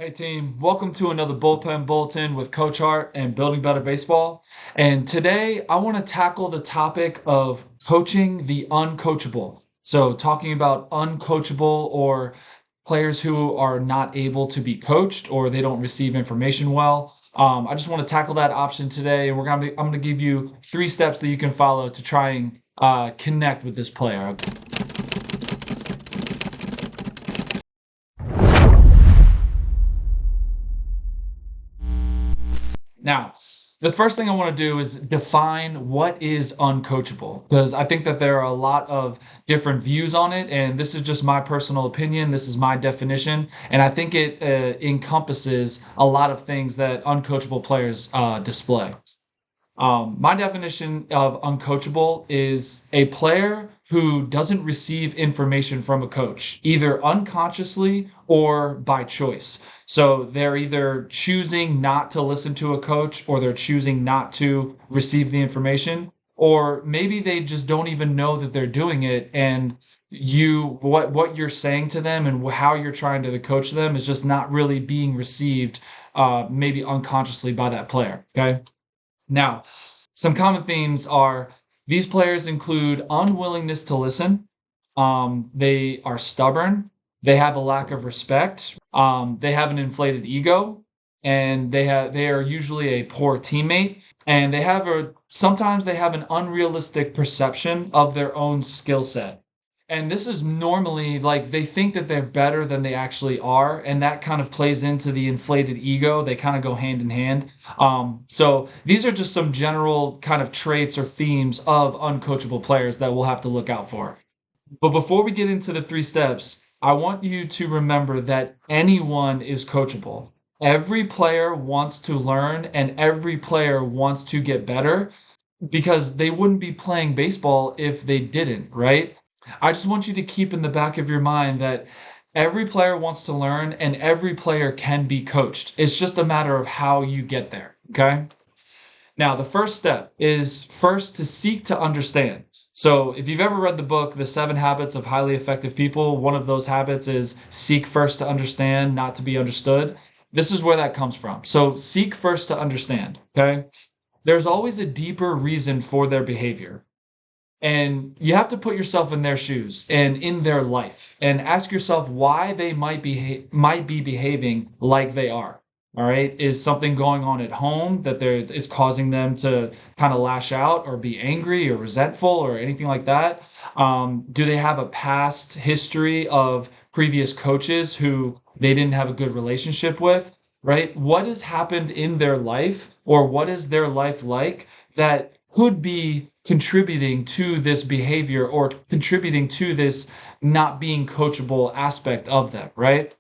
Hey team, welcome to another Bullpen Bulletin with Coach Hart and Building Better Baseball. And today I want to tackle the topic of coaching the uncoachable. So, talking about uncoachable or players who are not able to be coached or they don't receive information well. I just want to tackle that option today, and I'm gonna give you 3 steps that you can follow to try and connect with this player. Now, the first thing I want to do is define what is uncoachable, because I think that there are a lot of different views on it, and this is just my personal opinion. This is my definition, and I think it encompasses a lot of things that uncoachable players display. My definition of uncoachable is a player who doesn't receive information from a coach, either unconsciously or by choice. So they're either choosing not to listen to a coach or they're choosing not to receive the information, or maybe they just don't even know that they're doing it. And what you're saying to them and how you're trying to coach them is just not really being received, maybe unconsciously by that player. Okay. Now, some common themes are these players include unwillingness to listen. They are stubborn. They have a lack of respect. They have an inflated ego, and they are usually a poor teammate. And sometimes they have an unrealistic perception of their own skill set. And this is normally like they think that they're better than they actually are, and that kind of plays into the inflated ego. They kind of go hand in hand. So these are just some general kind of traits or themes of uncoachable players that we'll have to look out for. But before we get into the 3 steps, I want you to remember that anyone is coachable. Every player wants to learn and every player wants to get better because they wouldn't be playing baseball if they didn't, right? I just want you to keep in the back of your mind that every player wants to learn and every player can be coached. It's just a matter of how you get there, okay? Now, the first step is first to seek to understand. So, if you've ever read the book, The 7 Habits of Highly Effective People, one of those habits is seek first to understand, not to be understood. This is where that comes from. So, seek first to understand, okay? There's always a deeper reason for their behavior. And you have to put yourself in their shoes and in their life and ask yourself why they might be behaving like they are. All right. Is something going on at home that is causing them to kind of lash out or be angry or resentful or anything like that? Do they have a past history of previous coaches who they didn't have a good relationship with? Right? What has happened in their life or what is their life like that could be contributing to this behavior or contributing to this not being coachable aspect of them, right?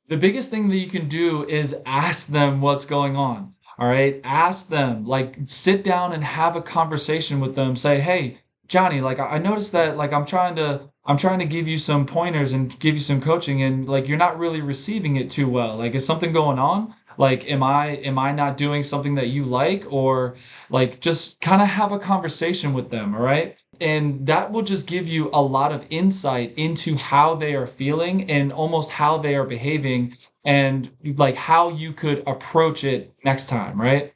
The biggest thing that you can do is ask them what's going on. All right. Ask them, like, sit down and have a conversation with them. Say, hey, Johnny, like, I noticed that, like, I'm trying to give you some pointers and give you some coaching, and like, you're not really receiving it too well. Like, is something going on? Like, am I not doing something that you like, or like, just kind of have a conversation with them. All right. And that will just give you a lot of insight into how they are feeling and almost how they are behaving and like how you could approach it next time, right?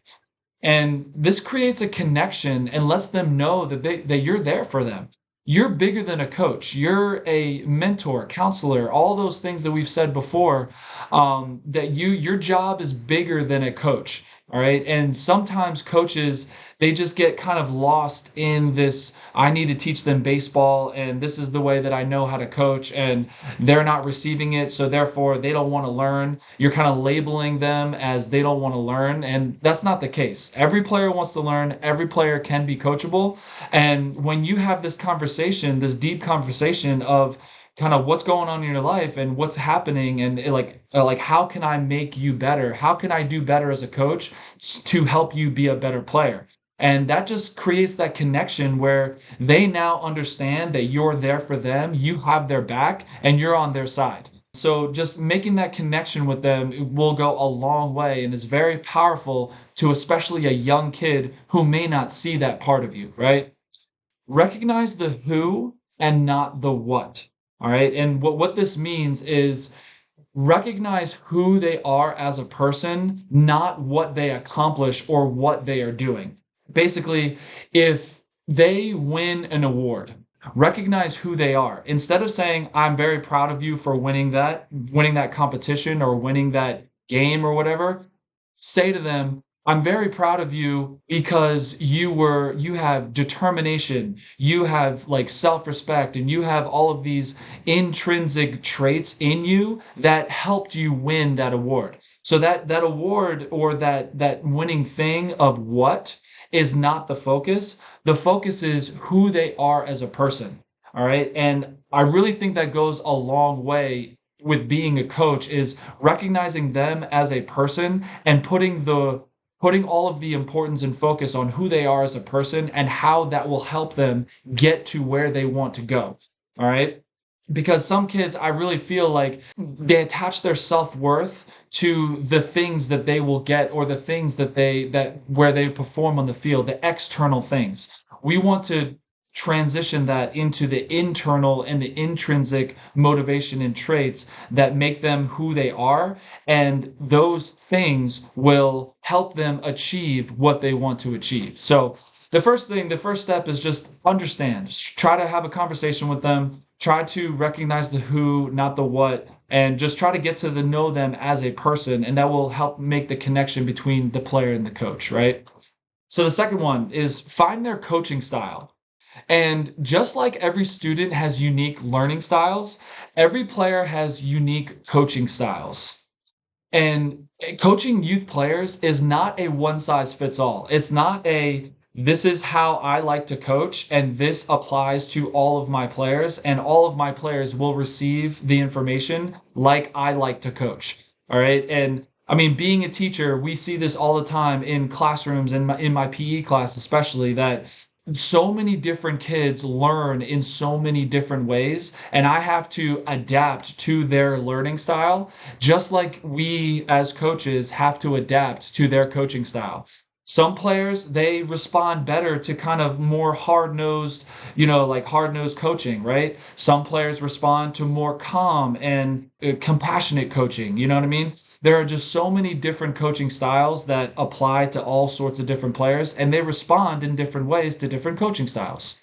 And this creates a connection and lets them know that you're there for them. You're bigger than a coach. You're a mentor, counselor, all those things that we've said before. That your job is bigger than a coach. All right. And sometimes coaches, they just get kind of lost in this. I need to teach them baseball, and this is the way that I know how to coach, and they're not receiving it. So therefore, they don't want to learn. You're kind of labeling them as they don't want to learn. And that's not the case. Every player wants to learn, every player can be coachable. And when you have this conversation, this deep conversation of kind of what's going on in your life and what's happening and like how can I make you better? How can I do better as a coach to help you be a better player? And that just creates that connection where they now understand that you're there for them, you have their back, and you're on their side. So just making that connection with them will go a long way and is very powerful to especially a young kid who may not see that part of you, right? Recognize the who and not the what. All right. And what this means is recognize who they are as a person, not what they accomplish or what they are doing. Basically, if they win an award, recognize who they are. Instead of saying, I'm very proud of you for winning that competition or winning that game or whatever, say to them, I'm very proud of you because you have determination, you have like self-respect, and you have all of these intrinsic traits in you that helped you win that award. So that award or that winning thing of what is not the focus. The focus is who they are as a person. All right. And I really think that goes a long way with being a coach is recognizing them as a person and putting all of the importance and focus on who they are as a person and how that will help them get to where they want to go. All right. Because some kids, I really feel like they attach their self-worth to the things that they will get or the things that where they perform on the field, the external things. We want to transition that into the internal and the intrinsic motivation and traits that make them who they are. And those things will help them achieve what they want to achieve. So the first step is just understand. Try to have a conversation with them. Try to recognize the who, not the what, and just try to get to know them as a person, and that will help make the connection between the player and the coach, right? So the second one is find their coaching style. And just like every student has unique learning styles, every player has unique coaching styles. And coaching youth players is not a one size fits all. It's not a this is how I like to coach, and this applies to all of my players, and all of my players will receive the information like I like to coach. All right. And I mean, being a teacher, we see this all the time in classrooms and in my PE class, especially that so many different kids learn in so many different ways, and I have to adapt to their learning style, just like we as coaches have to adapt to their coaching style. Some players, they respond better to kind of more hard-nosed, like hard-nosed coaching, right? Some players respond to more calm and compassionate coaching, you know what I mean? There are just so many different coaching styles that apply to all sorts of different players, and they respond in different ways to different coaching styles.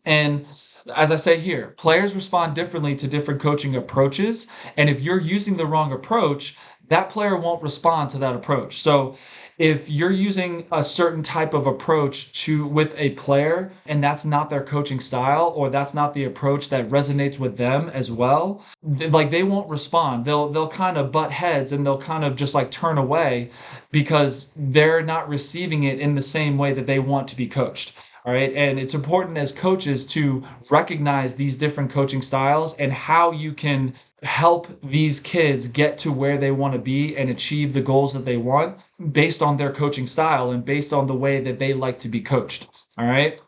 And as I say here, players respond differently to different coaching approaches. And if you're using the wrong approach, that player won't respond to that approach. So if you're using a certain type of approach to with a player and that's not their coaching style or that's not the approach that resonates with them as well, like they won't respond. They'll kind of butt heads and they'll kind of just like turn away because they're not receiving it in the same way that they want to be coached. All right. And it's important as coaches to recognize these different coaching styles and how you can help these kids get to where they want to be and achieve the goals that they want based on their coaching style and based on the way that they like to be coached. All right.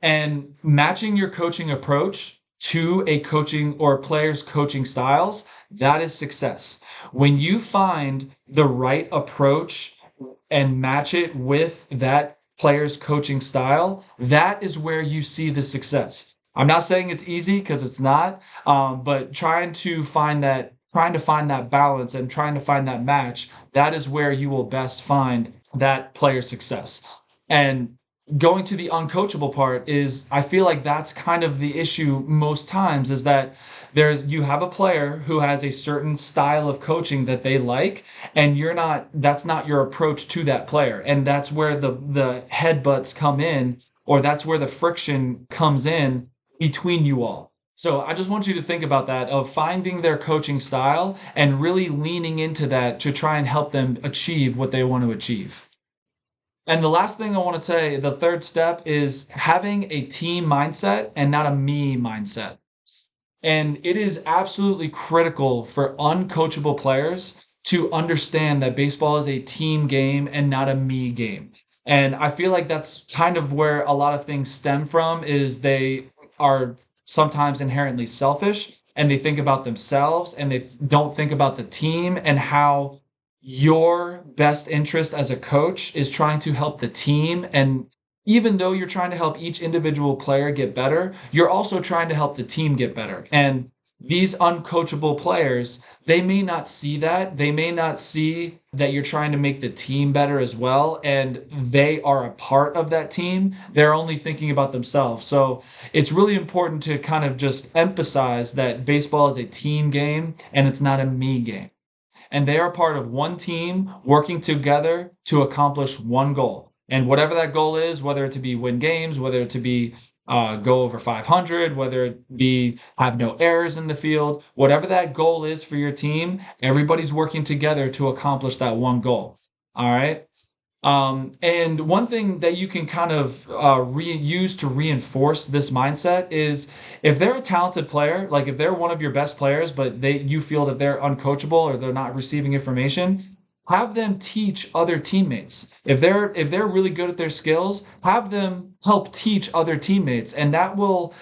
And matching your coaching approach to a coaching or a player's coaching styles, that is success. When you find the right approach and match it with that player's coaching style, that is where you see the success. I'm not saying it's easy because it's not, but trying to find that balance and trying to find that match, that is where you will best find that player success. And going to the uncoachable part is I feel like that's kind of the issue most times is that you have a player who has a certain style of coaching that they like and that's not your approach to that player, and that's where the headbutts come in, or that's where the friction comes in between you all. So I just want you to think about that, of finding their coaching style and really leaning into that to try and help them achieve what they want to achieve. And the last thing I want to say, the third step is having a team mindset and not a me mindset. And it is absolutely critical for uncoachable players to understand that baseball is a team game and not a me game. And I feel like that's kind of where a lot of things stem from, is they are sometimes inherently selfish and they think about themselves and they don't think about the team and how your best interest as a coach is trying to help the team. And even though you're trying to help each individual player get better, you're also trying to help the team get better. And these uncoachable players, they may not see that. They may not see that you're trying to make the team better as well, and they are a part of that team. They're only thinking about themselves. So it's really important to kind of just emphasize that baseball is a team game and it's not a me game. And they are part of one team working together to accomplish one goal. And whatever that goal is, whether it to be win games, whether it to be go over 500, whether it be have no errors in the field, whatever that goal is for your team, everybody's working together to accomplish that one goal. All right. And one thing that you can kind of use to reinforce this mindset is if they're a talented player, like if they're one of your best players, but you feel that they're uncoachable or they're not receiving information, have them teach other teammates. If they're really good at their skills, have them help teach other teammates, and that will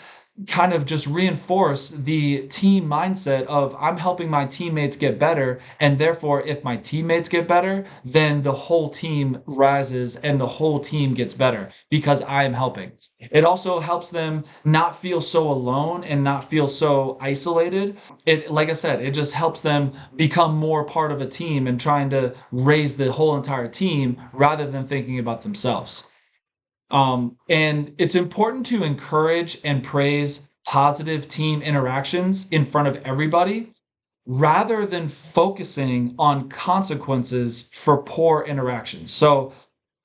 kind of just reinforce the team mindset of I'm helping my teammates get better, and therefore if my teammates get better, then the whole team rises and the whole team gets better because I am helping. It also helps them not feel so alone and not feel so isolated. It, like I said, it just helps them become more part of a team and trying to raise the whole entire team rather than thinking about themselves. And it's important to encourage and praise positive team interactions in front of everybody rather than focusing on consequences for poor interactions. So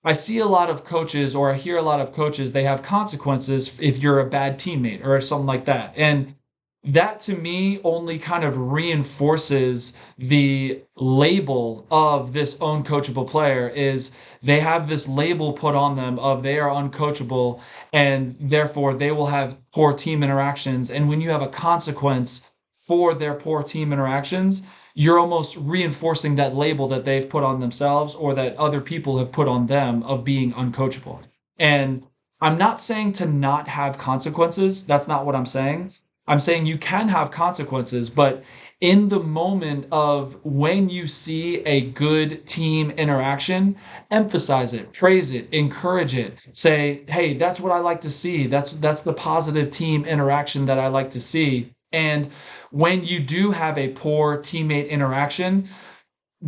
I see a lot of coaches, or I hear a lot of coaches, they have consequences if you're a bad teammate or something like that. And that to me only kind of reinforces the label of this uncoachable player is they have this label put on them of they are uncoachable and therefore they will have poor team interactions. And when you have a consequence for their poor team interactions, you're almost reinforcing that label that they've put on themselves or that other people have put on them of being uncoachable. And I'm not saying to not have consequences. That's not what I'm saying. I'm saying you can have consequences, but in the moment of when you see a good team interaction, emphasize it, praise it, encourage it. Say, hey, that's what I like to see. That's the positive team interaction that I like to see. And when you do have a poor teammate interaction,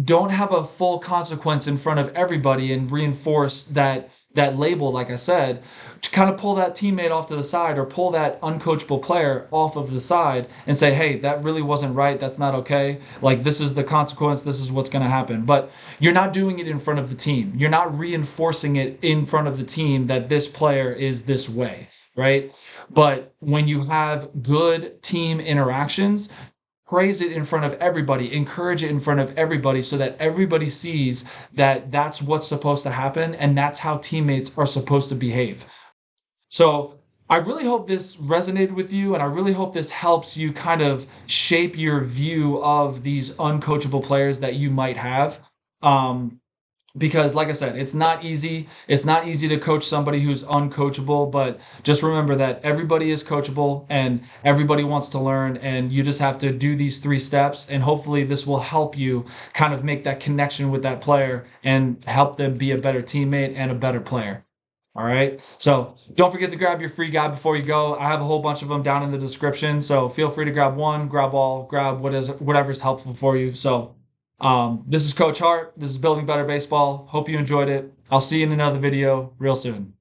don't have a full consequence in front of everybody and reinforce that label, like I said, to kind of pull that teammate off to the side or pull that uncoachable player off of the side and say, hey, that really wasn't right. That's not okay. Like, this is the consequence. This is what's going to happen. But you're not doing it in front of the team. You're not reinforcing it in front of the team that this player is this way, right? But when you have good team interactions, praise it in front of everybody, encourage it in front of everybody so that everybody sees that that's what's supposed to happen and that's how teammates are supposed to behave. So I really hope this resonated with you, and I really hope this helps you kind of shape your view of these uncoachable players that you might have. Because like I said, it's not easy. It's not easy to coach somebody who's uncoachable, but just remember that everybody is coachable and everybody wants to learn, and you just have to do these 3 steps, and hopefully this will help you kind of make that connection with that player and help them be a better teammate and a better player. All right. So don't forget to grab your free guide before you go. I have a whole bunch of them down in the description. So feel free to grab one, grab all, grab whatever's helpful for you. So this is Coach Hart. This is Building Better Baseball. Hope you enjoyed it. I'll see you in another video real soon.